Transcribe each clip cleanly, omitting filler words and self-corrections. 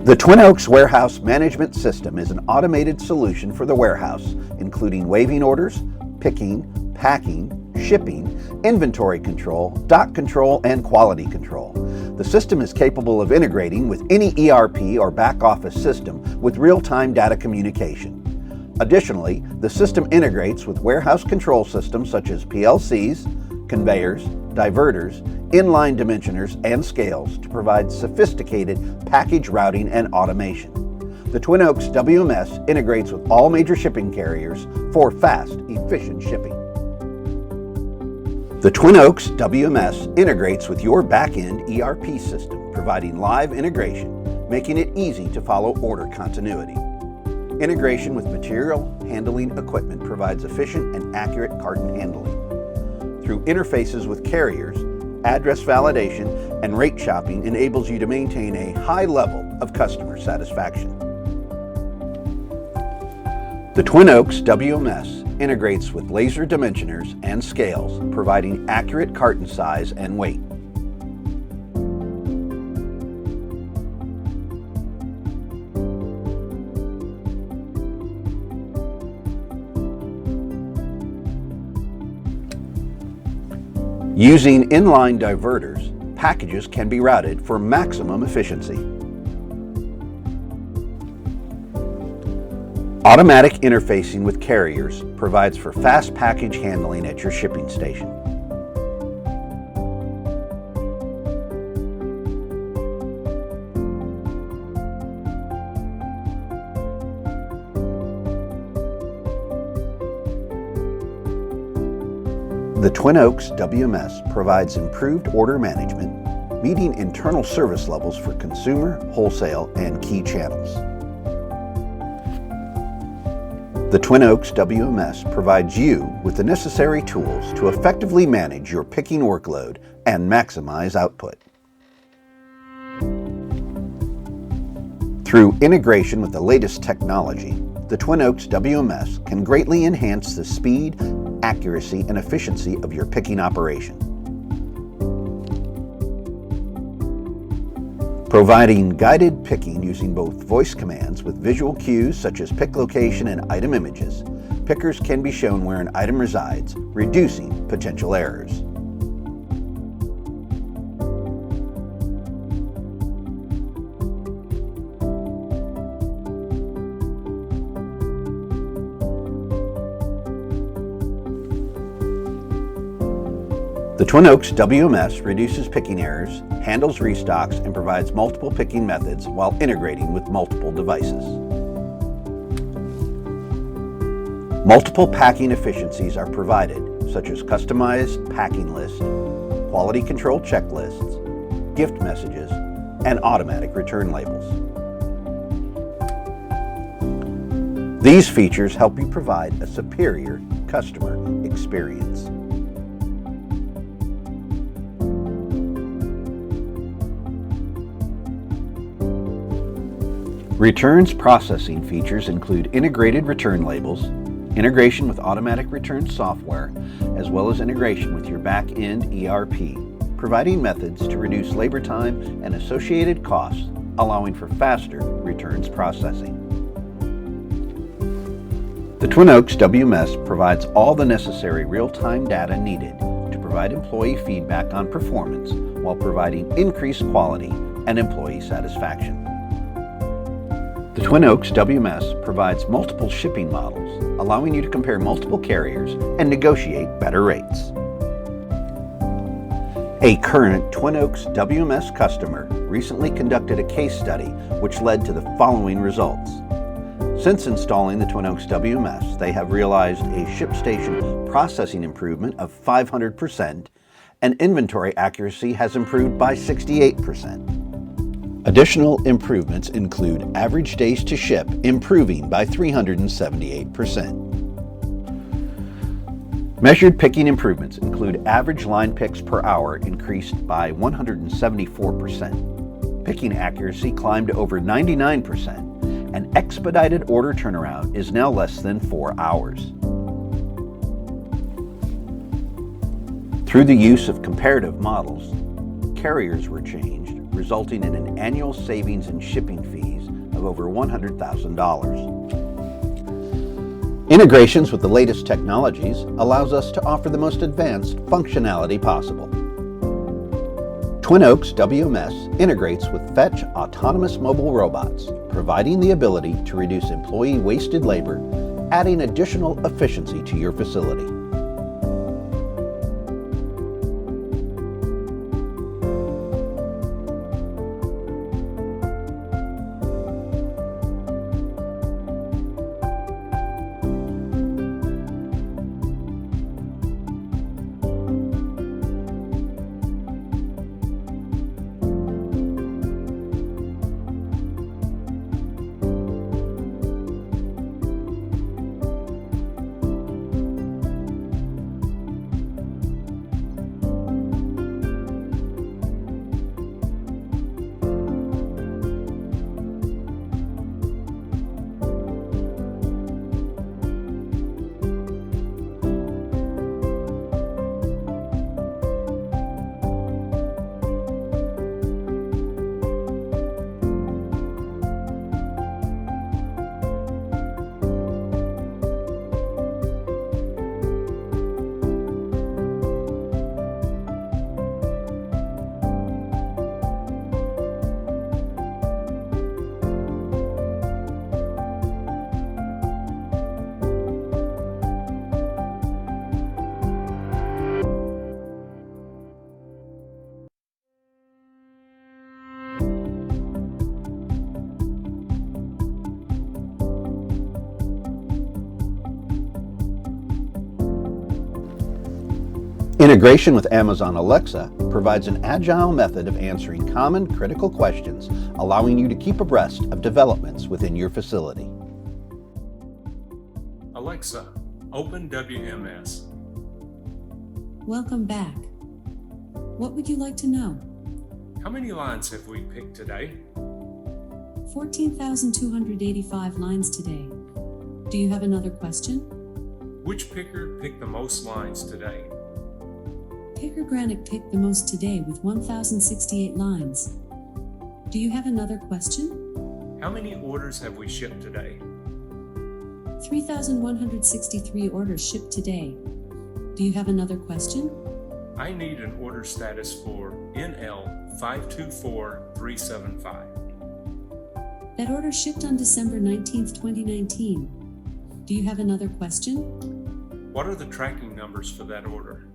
The Twin Oaks Warehouse Management System is an automated solution for the warehouse, including waiving orders, picking, packing, shipping, inventory control, dock control, and quality control. The system is capable of integrating with any ERP or back office system with real-time data communication. Additionally, the system integrates with warehouse control systems such as PLCs, conveyors, diverters, inline dimensioners, and scales to provide sophisticated package routing and automation. The Twin Oaks WMS integrates with all major shipping carriers for fast, efficient shipping. The Twin Oaks WMS integrates with your back-end ERP system, providing live integration, making it easy to follow order continuity. Integration with material handling equipment provides efficient and accurate carton handling. Through interfaces with carriers, address validation and rate shopping enables you to maintain a high level of customer satisfaction. The Twin Oaks WMS integrates with laser dimensioners and scales, providing accurate carton size and weight. Using inline diverters, packages can be routed for maximum efficiency. Automatic interfacing with carriers provides for fast package handling at your shipping station. The Twin Oaks WMS provides improved order management, meeting internal service levels for consumer, wholesale, and key channels. The Twin Oaks WMS provides you with the necessary tools to effectively manage your picking workload and maximize output. Through integration with the latest technology, the Twin Oaks WMS can greatly enhance the speed, accuracy, and efficiency of your picking operation. Providing guided picking using both voice commands with visual cues such as pick location and item images, pickers can be shown where an item resides, reducing potential errors. The Twin Oaks WMS reduces picking errors, handles restocks, and provides multiple picking methods while integrating with multiple devices. Multiple packing efficiencies are provided, such as customized packing lists, quality control checklists, gift messages, and automatic return labels. These features help you provide a superior customer experience. Returns processing features include integrated return labels, integration with automatic return software, as well as integration with your back-end ERP, providing methods to reduce labor time and associated costs, allowing for faster returns processing. The Twin Oaks WMS provides all the necessary real-time data needed to provide employee feedback on performance while providing increased quality and employee satisfaction. The Twin Oaks WMS provides multiple shipping models, allowing you to compare multiple carriers and negotiate better rates. A current Twin Oaks WMS customer recently conducted a case study which led to the following results. Since installing the Twin Oaks WMS, they have realized a ShipStation processing improvement of 500%, and inventory accuracy has improved by 68%. Additional improvements include average days to ship improving by 378%. Measured picking improvements include average line picks per hour increased by 174%. Picking accuracy climbed to over 99%, and expedited order turnaround is now less than 4 hours. Through the use of comparative models, carriers were changed, resulting in an annual savings in shipping fees of over $100,000. Integrations with the latest technologies allows us to offer the most advanced functionality possible. Twin Oaks WMS integrates with Fetch autonomous mobile robots, providing the ability to reduce employee wasted labor, adding additional efficiency to your facility. Integration with Amazon Alexa provides an agile method of answering common critical questions, allowing you to keep abreast of developments within your facility. Alexa, open WMS. Welcome back. What would you like to know? How many lines have we picked today? 14,285 lines today. Do you have another question? Which picker picked the most lines today? Picker Granick picked the most today with 1,068 lines. Do you have another question? How many orders have we shipped today? 3,163 orders shipped today. Do you have another question? I need an order status for NL524375. That order shipped on December 19th, 2019. Do you have another question? What are the tracking numbers for that order?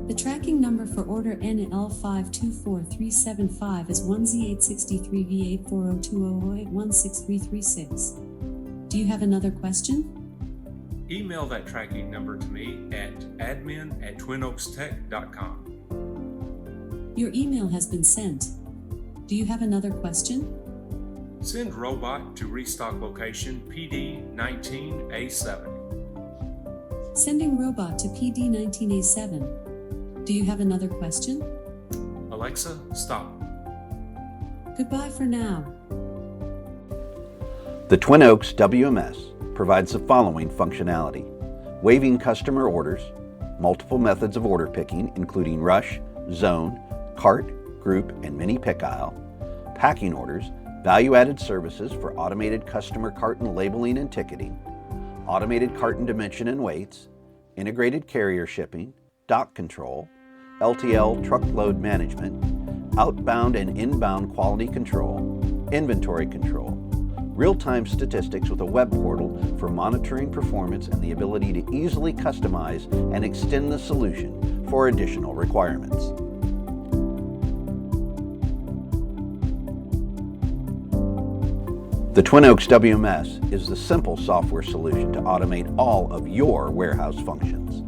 The tracking number for order NL524375 is 1Z863V8402008163336. Do you have another question? Email that tracking number to me at admin@twinoakstech.com. Your email has been sent. Do you have another question? Send robot to restock location PD19A7. Sending robot to PD19A7. Do you have another question? Alexa, stop. Goodbye for now. The Twin Oaks WMS provides the following functionality: waiving customer orders, multiple methods of order picking including rush, zone, cart, group, and mini pick aisle, packing orders, value-added services for automated customer carton labeling and ticketing, automated carton dimension and weights, integrated carrier shipping, dock control, LTL truckload management, outbound and inbound quality control, inventory control, real-time statistics with a web portal for monitoring performance and the ability to easily customize and extend the solution for additional requirements. The Twin Oaks WMS is the simple software solution to automate all of your warehouse functions.